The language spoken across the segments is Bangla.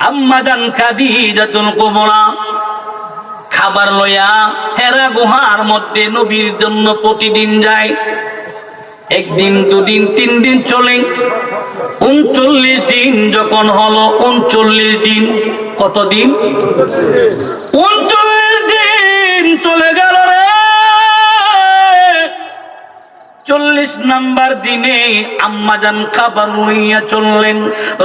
আম্মা জান খাদিজাতুল কুবরা খাবার লইয়া হেরা গুহার মধ্যে নবীর জন্য প্রতিদিন যায়। একদিন, দুদিন, 3 দিন চলে। 39 দিন যখন হলো, 39 দিন, কতদিন? 39 দিন চলে গেল রে। 40 নাম্বার দিনে আম্মাজান খাবার লইয়া চললেন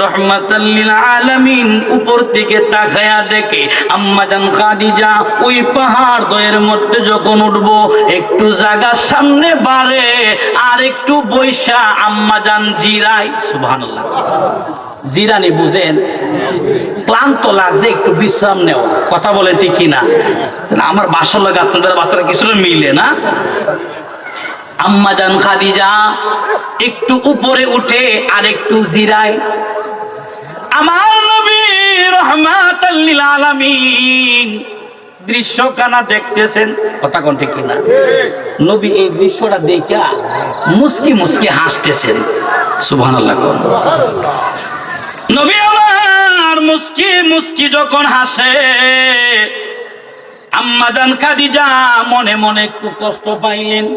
রহমাতাল লিল আলামিন। উপর থেকে তাকায়া দেখে আম্মাজান খাদিজা ওই পাহাড় দয়ের মধ্যে যখন উঠবো একটু জায়গার সামনে বাড়ে আর একটু বৈশা আম্মাজান জিরাই। সুবহানাল্লাহ। জিরানি বুঝেন? ক্লান্ত লাগছে, একটু বিশ্রাম নেওয়া। কথা বলেন ঠিক কিনা? আমার বাসার লাগে আপনাদের বাসাটা কিছুটা মিলে না? আম্মাজান খাদিজা একটু উপরে উঠে আর একটু জিরায়। আমার নবী রাহমাতাল লিল আলামিন দৃশ্যখানা দেখতেছেন। কথা কোন ঠিক কিনা? নবী এই দৃশ্যটা দেখা মুস্কি মুস্কি হাসতেছেন। সুবহানাল্লাহ। নবী আমার মুস্কি মুস্কি যখন হাসে, আম্মাজান খাদিজা মনে মনে একটু কষ্ট পাইলেন।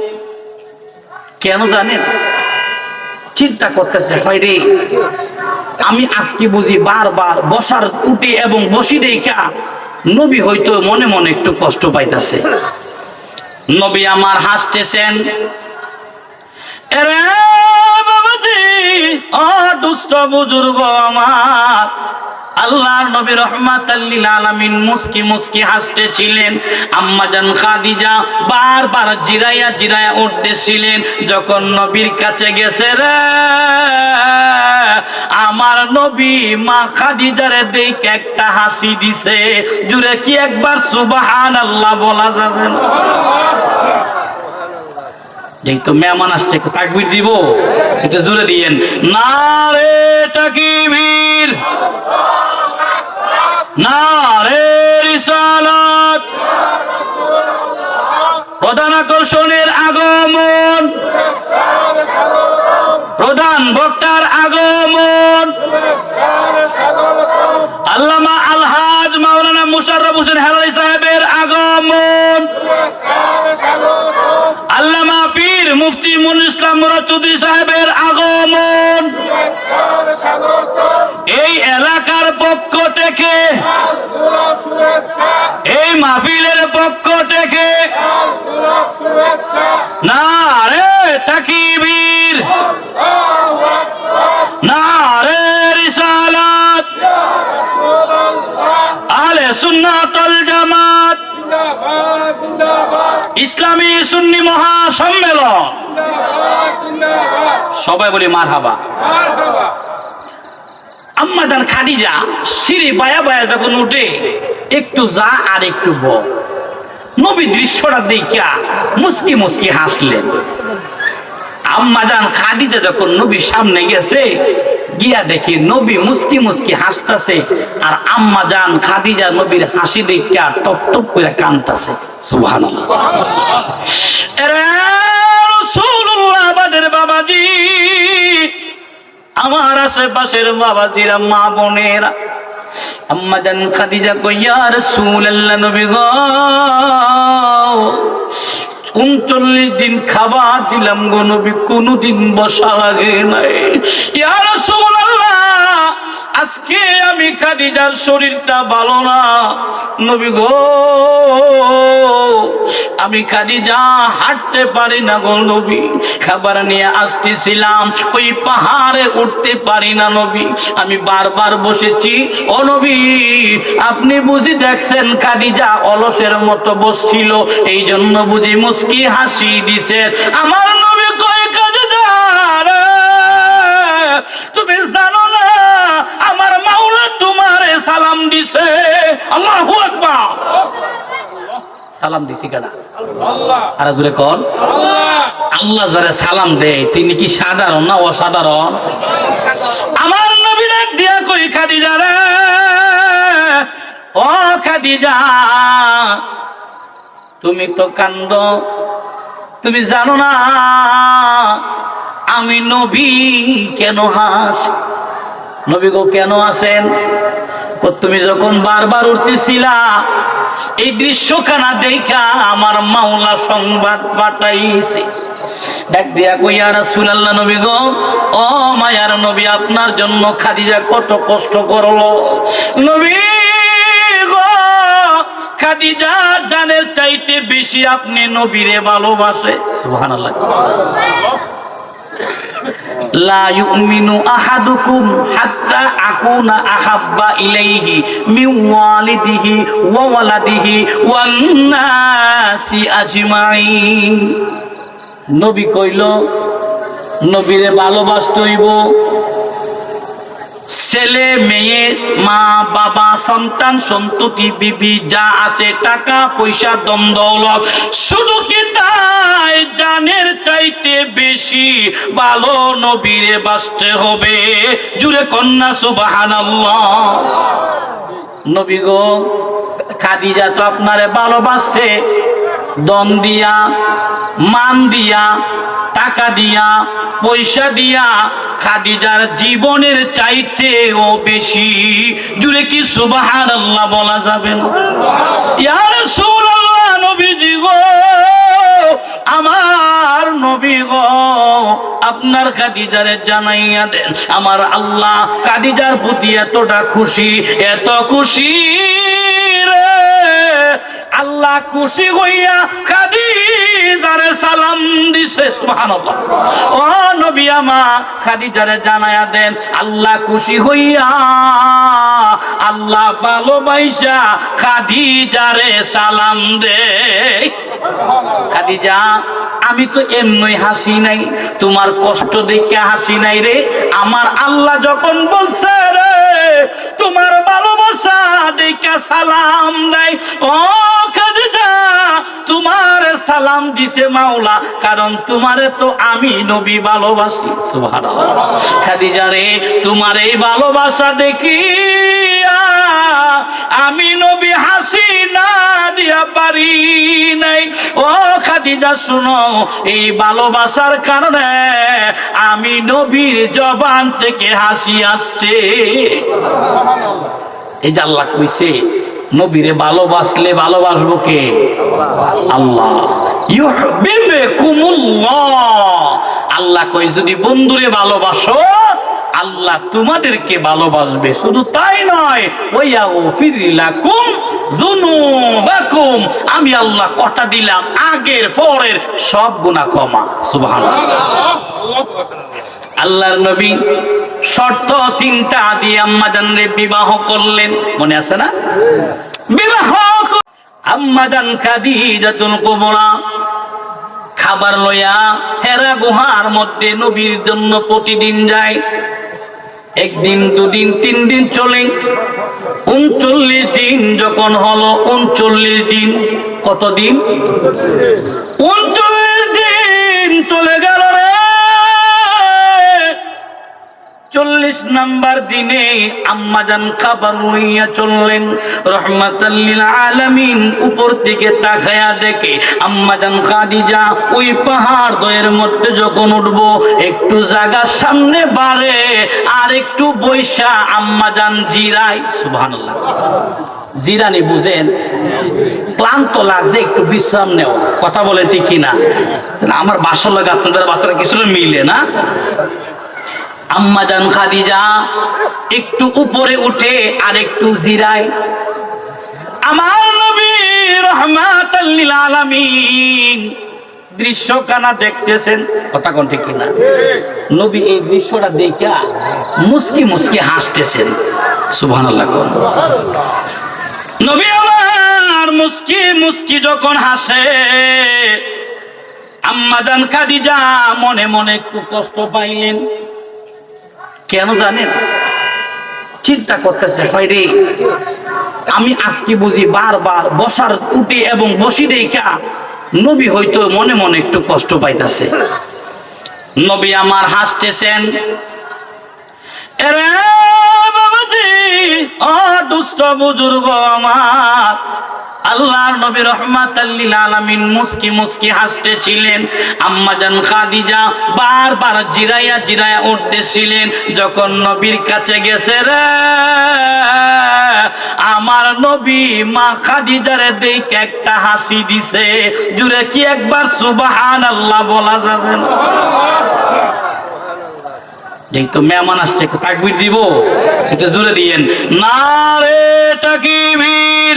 কেন জানেন? চিন্তা করতেছে, হয় রে আমি আজকে বুঝি বারবার বসার উঠে এবং বসি দেখা নবী হয়তো মনে মনে একটু কষ্ট পাইতেছে। নবী আমার হাসতেছেন। এরে বাবাজি, ও দুষ্ট বুজুর্গ আমার, আল্লাহর নবী রাহমাতাল লিল আলামিন মুস্কি মুস্কি হাসতেছিলেন। আম্মাজান খাদিজা বারবার জিরাইয়া জিরাইয়া উঠতেছিলেন। যখন নবীর কাছে গেছে রে, আমার নবী মা খাদিজারে দেখে একটা হাসি দিছে। জুড়ে কি একবার সুবহানাল্লাহ বলা যাবে না? যেহেতু মেহমান আসছে, একটু তাকবীর দিব, একটু জোরে দিয়েন। নারে তাকবীর, নারে রিসালাত। প্রধান আকর্ষণের আগমন, প্রধান বক্তার আগমন, আল্লামা আলহাজ মাওলানা মুশাররফ হোসেন হেলালি সাহেবের আগমন, আল্লামা পীর মুফতি মুনির ইসলাম মুরাদ চৌধুরী সাহেবের আগমন। এই এলাকার পক্ষ থেকে, এই মাহফিলের পক্ষ থেকে নারে তাকবীর, নারে রিসালাত। আহলে সুন্নাত ওয়াল জামাত ইসলামী সুন্নি মহাসম্মেলন, সবাই বলি মারহাবা। আম্মাজান খাদিজা সিঁড়ি বায়া বায়া যখন উঠে একটু যা আর একটু ব, নবী দৃশ্যটা দেখা মুস্কি মুস্কি হাসলেন। আম্মাজান খাদিজা যখন নবীর সামনে গেছে, গিয়া দেখি নবী মুস্কি মুস্কি হাসতেছে আর আম্মাজান খাদিজা নবীর হাসি দেখা টপ টপ করে কাঁদতেছে। সুবহানাল্লাহ। এরে রাসূলুল্লাহ বাদের বাবাজি, আমার আশেপাশের বাবাজিরা, মা বোনেরা, আম্মাজান খাদিজা কই, ইয়া রাসূলুল্লাহ, নবী গো 39 দিন খাবার দিলাম গো নবী, কোনদিন বসা লাগে নাই। ইয়া রাসূলুল্লাহ, আজকে আমি খাদিজার শরীরটা ভালো না নবী গো, আমি খাদিজা হাঁটতে পারি না গো নবী, খাবার নিয়ে আসতেছিলাম ওই পাহাড়ে উঠতে পারি না নবী, আমি বারবার বসেছি। ও নবী, আপনি বুঝি দেখছেন খাদিজা অলসের মতো বসছিল, এই জন্য বুঝি মুস্কি হাসি দিছে। আমার নবী কই, খাদিজা রে, তুমি জানো না আমার মাওলা তোমারে সালাম দিছে। আল্লাহু আকবার। সালাম দিছি কারা? আল্লাহ। আর জোরে কোন? আল্লাহ। আল্লাহ যারা সালাম দেয় তিনি কি সাধারণ না অসাধারণ? আমার নবী ডাক দিয়া কই, খাদিজা রে, ও খাদিজা, তুমি তো কান্দো, তুমি জানো না আমি নবী কেন হাস? নবী গো কেন আসেন? তুমি যখন বারবার উঠতেছিলা এই দৃশ্যখানা দেখা আমার মাওলা সংবাদ পাঠাইছে। ডাক দিয়া কই ইয়া রাসূলুল্লাহ, নবী গো, ও মায়ার নবী, আপনার জন্য খাদিজা কত কষ্ট করলো। নবী গো, খাদিজা জানের চাইতে বেশি আপনি নবীরে ভালোবাসে। সুবহানাল্লাহ। লা ইউমিনু আহাদুকুম হাত্তা আকুনা আহাব্বা ইলাইহি মিন ওয়ালিদিহি ওয়া ওয়ালাদিহি ওয়ান নাসি আজমাইন। নবী কইল নবীরে ভালোবাসতে হইব, ছেলে মেয়ে মা বাবা সন্তান সন্ততি বিবি যা আছে টাকা পয়সা দম দৌলত, শুধু কি তাই জানের চাইতে বেশি ভালো নবীরে বাসতে হবে। জুড়ে কন্যা সুবহানাল্লাহ। নবী গো, খাদিজা তো আপনারে ভালোবাসছে, দম দিয়া, মান দিয়া, টাকা দিয়া, পয়সা দিয়া, খাদিজার জীবনের চাইতেও বেশি। জুড়ে কি সুবহানাল্লাহ বলা যাবে না? ইয়া রাসূলুল্লাহ, নবীজি গো, আমার নবী গো, আপনার খাদিজারে জানাইয়া দেন আমার আল্লাহ খাদিজার প্রতি এতটা খুশি, এত খুশি রে, আল্লাহ খুশি হইয়া খাদিজারে সালাম দিছে। সুবহানাল্লাহ। ও নবী আমার, খাদিজারে জানায়া দেন আল্লাহ খুশি হইয়া, আল্লাহ ভালোবাসা খাদিজারে সালাম দে। খাদিজা, আমি তো এমনি হাসি নাই, তোমার কষ্ট দেখে হাসি নাই রে। আমার আল্লাহ যখন বলছে রে তোমার ভালোবাসা দেখে সালাম নাই, ও খাদিজা তোমার সালাম দিছে মাওলা, কারণ তোমারে তো আমি নবী ভালোবাসি। সুবহানাল্লাহ। খাদিজা রে, তোমার এই ভালোবাসা দেখি আমি নবী হাসি না দিয়া পারি নাই। ও খাদিজা শুনো, এই ভালোবাসার কারণে আমি নবীর জবান থেকে হাসি আসছে। এই যে আল্লাহ কইছে নবীরে ভালোবাসলে ভালোবাসবো কে? আল্লাহ। ইউহিব্বুকুমুল্লাহ। আল্লাহ কই যদি বন্ধুরে ভালোবাসো আল্লাহ তোমাদেরকে ভালোবাসবে। শুধু তাই নয়, ওয়ায়াগফির লাকুম যুনুবাকুম, আমি আল্লাহ কথা দিলাম আগের পরের সব গুনাহ ক্ষমা। সুবহানাল্লাহ। আল্লাহর নবী শর্ত 3টা দিয়ে আম্মাজানরে বিবাহ করলেন, মনে আছে না? বিবাহ আম্মাজান খাদিজাতুল কুবরা খাবার লইয়া হেরা গুহার মধ্যে নবীর জন্য প্রতিদিন যায়। একদিন, দুদিন, 3 দিন চলে। 39 দিন যখন হলো, 39 দিন, কত দিন? 39 দিন চলে গেল রে। 40 নাম্বার দিনে আম্মাজান খাবার লইয়া চললেন রহমাতাল লিল আলামিন। উপর দিকে তাকায়া দেখে আম্মাজান খাদিজা ওই পাহাড় দয়ের মধ্যে যখন উঠবো একটু জায়গার সামনে বাড়ে আর একটু বৈশা আম্মাজান জিরাই। সুবহানাল্লাহ। জিরানি বুঝেন? ক্লান্ত লাগছে, একটু বিশ্রাম নেও। কথা বলে ঠিক কিনা? আমার বাসার লাগে আপনাদের বাসাটা কিছুটা মিলে না? আম্মাজান খাদিজা একটু উপরে উঠে আর একটু জিরায়। আমার নবী রাহমাতাল লিল আলামিন দৃশ্যখানা দেখতেছেন। কথা কোন ঠিক কিনা? নবী এই দৃশ্যটা দেখা মুস্কি মুস্কি হাসতেছেন। সুবহানাল্লাহ। নবী আমার মুস্কি মুস্কি যখন হাসে, আম্মাজান খাদিজা মনে মনে একটু কষ্ট পাইলেন। কেন জানেন? চিন্তা করতেছে, হয় রে আমি আজকে বুঝি বারবার বসার উঠে এবং বসি দেখা নবী হয়তো মনে মনে একটু কষ্ট পাইতেছে। নবী আমার হাসতেছেন। এরে বাবাজি, ও দুষ্ট বুজুর্গ আমার, আল্লাহর নবী রাহমাতাল লিল আলামিন মুস্কি মুস্কি হাসতেছিলেন। আম্মাজান খাদিজা বারবার জিরাইয়া জিরাইয়া উঠতেছিলেন। যখন নবীর কাছে গেছে রে আমার নবী মা খাদিজারে দেখে একটা হাসি দিছে। জুড়ে কি একবার সুবহানাল্লাহ বলা যাবে না? যেহেতু মেহমান আসছে একটু তাকবীর দিব, একটু জোরে দিয়েন নারে তাকবীর,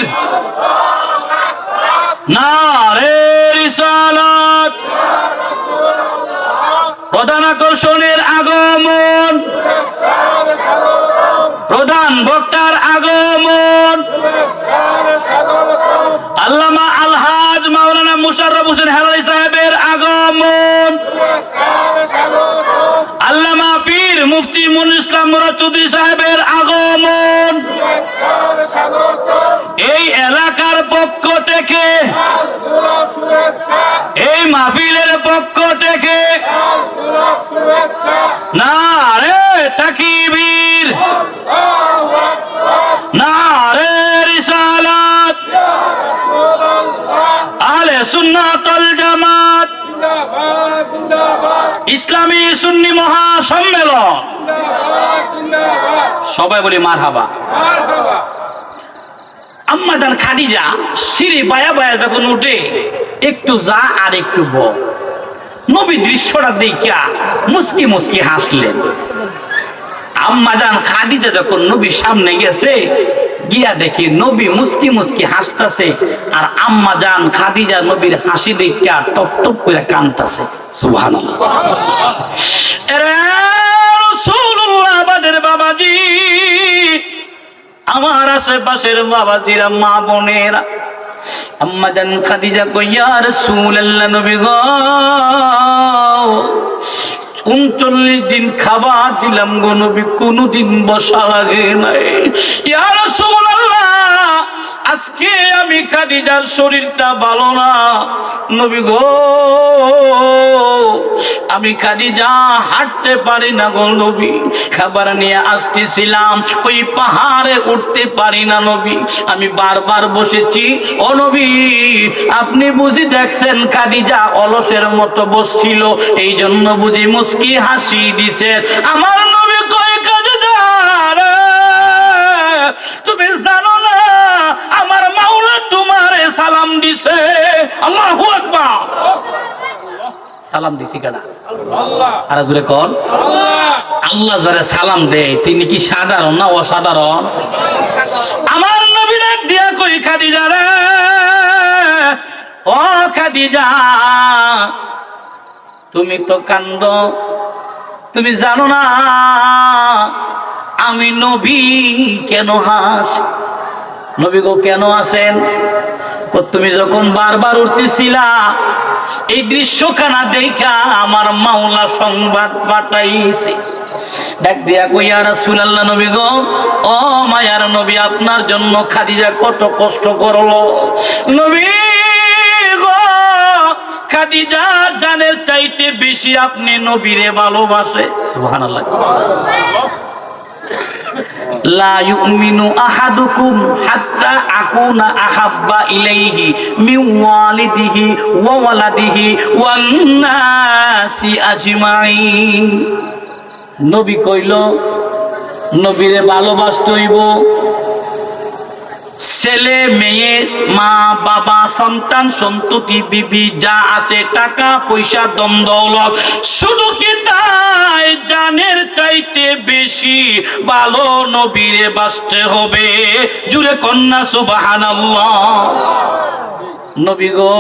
নারে রিসালাত। প্রধান আকর্ষণের আগমন, প্রধান বক্তার আগমন, আল্লামা আলহাজ মাওলানা মুশাররফ হোসেন হেলালি সাহেবের আগমন, আল্লামা পীর মুফতি মুনির ইসলাম মুরাদ চৌধুরী সাহেবের আগমন। এই এলাকার পক্ষ থেকে, এই মাহফিলের পক্ষ থেকে নারে তাকবীর, নারে রিসালাত, আহলে সুন্নাত ওয়াল জামাত, ইসলামী সুন্নি মহাসম্মেলন, সবাই বলি মারহাবা। আম্মা জান খাদিজা সিঁড়ি বায়া বায়া যখন উঠে, একটু যা আর একটু ব, নবী দৃশ্যটা দেখিয়া মুস্কি মুস্কি হাসলেন। আম্মা জান খাদিজা যখন নবীর সামনে গেছে, গিয়া দেখি নবী মুস্কি মুস্কি হাসতেছে, আর আম্মা জান খাদিজা নবীর হাসি দেখিয়া টপ টপ করে কাঁদতেছে। সুবহানাল্লাহ। এরে রাসূলুল্লাহ বাদের বাবাজি, আমার আশেপাশের বাবাজিরা, মা বোনেরা, আম্মা জান খাদিজা কই ইয়া রাসূলুল্লাহ, নবী গো 39 দিন খাবার দিলাম গো নবী, কোনদিন বসা লাগে নাই। ইয়া রাসূলুল্লাহ, আজকে আমি খাদিজার শরীরটা ভালো না নবী গো, আমি খাদিজা হাঁটতে পারি না গো নবী, খাবার নিয়ে আসতেছিলাম, ওই পাহাড়ে উঠতে পারি না নবী, আমি বারবার বসেছি। ও নবী, আপনি বুঝি দেখছেন খাদিজা অলসের মতো বসছিল, এই জন্য বুঝি মুস্কি হাসি দিছে। আমার নবী কই খাদিজা রে, তুমি জানো না আমার মাওলা তোমারে সালাম দিছে। আল্লাহু আকবার। সালাম দিছি কারা? আল্লাহ। আর জোরে কোন আল্লাহ। আল্লাহ যারা সালাম দেয় তিনি কি সাধারণ না অসাধারণ? আমার নবী ডাক দিয়া কই খাদিজা রে, ও খাদিজা, তুমি তো কান্দো, তুমি জানো না আমি নবী কেন হাস? নবী গো কেন আসেন? তুমি যখন বারবার উঠতেছিলা, এই দৃশ্যখানা দেখা আমার মাওলা সংবাদ পাঠাইছে। ডাক দিয়া কই ইয়া রাসূলুল্লাহ, নবী গো, ও মায়ার নবী, আপনার জন্য খাদিজা কত কষ্ট করলো। নবী গো, খাদিজা জানের চাইতে বেশি আপনি নবীরে ভালোবাসে। সুবহানাল্লাহ। লা ইউমিনু আহাদুকুম হাত্তা আকুনা আহাব্বা ইলাইহি মিন ওয়ালিদিহি ওয়া ওয়ালাদিহি ওয়ান নাসি আজমাইন। নবী কইল নবীরে ভালোবাসতে হইব, ছেলে মেয়ে, মা বাবা, সন্তান সন্ততি, বিবি যা আছে, টাকা পয়সা, দম দৌলত, শুধু কি তাই জানের চাইতে বেশি ভালো নবীরে বাসতে হবে। জুড়ে কন্যা সুবহানাল্লাহ। নবী গো,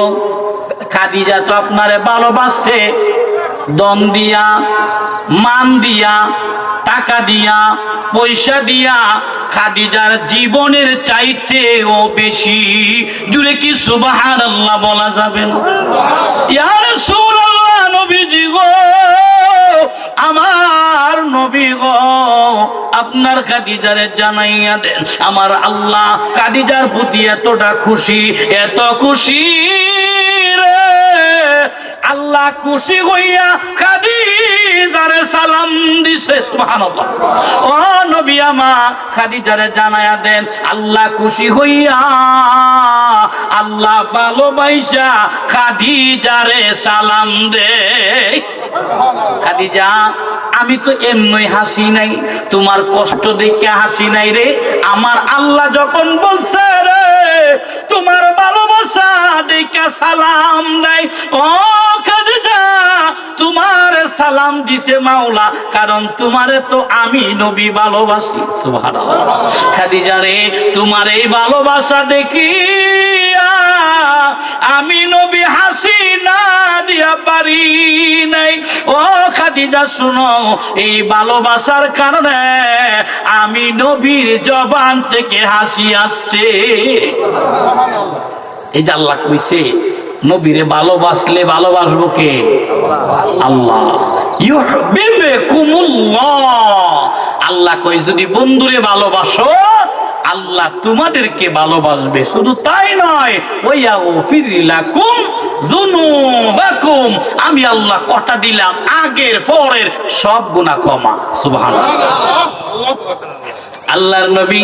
খাদিজা তো আপনারে ভালোবাসছে, দম দিয়া, মান দিয়া, টাকা দিয়া, পয়সা দিয়া, খাদিজার জীবনের চাইতেও বেশি। জুড়ে কি সুবহানাল্লাহ বলা যাবে না? ইয়া রাসূলুল্লাহ, নবীজি গো, আমার নবী গো, আপনার খাদিজারে জানাইয়া দেন আমার আল্লাহ খাদিজার প্রতি এতটা খুশি, এত খুশি রে, আল্লাহ খুশি হইয়া খাদিজারে সালাম দিছে। সুবহানাল্লাহ। ও নবী আমার খাদিজারে জানায়া দেন আল্লাহ খুশি হইয়া, আল্লাহ ভালোবাসা খাদিজারে সালাম দে। খাদিজা আমি তো এমনি হাসি নাই, তোমার কষ্ট দেখে হাসি নাই রে। আমার আল্লাহ যখন বলছে রে তোমার ভালোবাসা দেখে সালাম দেয়, ও খাদিজা তোমার সালাম দিছে মাওলা, কারণ তোমারে তো আমি নবী ভালোবাসি। সুবহানাল্লাহ। খাদিজা রে তোমার এই ভালোবাসা দেখি আমি নবী হাসি না দিয়া পারি নাই। ও খাদিজা শুনো, এই ভালোবাসার কারণে আমি নবীর জবান থেকে হাসি আসছে। এই যে আল্লাহ কইছে নবীরে ভালোবাসলে ভালোবাসবো কে? আল্লাহ। ইউহিব্বুকুমুল্লাহ, আল্লাহ কই যদি বন্ধুরে ভালোবাসো আল্লাহ তোমাদেরকে ভালোবাসবে। শুধু তাই নয়, ওয়ায়াগফির লাকুম যুনুবাকুম, আমি আল্লাহ কথা দিলাম আগের পরের সব গুনাহ ক্ষমা। সুবহানাল্লাহ। আল্লাহর নবী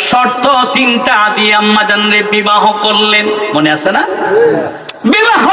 শর্ত 3টা দিয়ে আম্মা জানরে বিবাহ করলেন, মনে আছে না? বিবাহ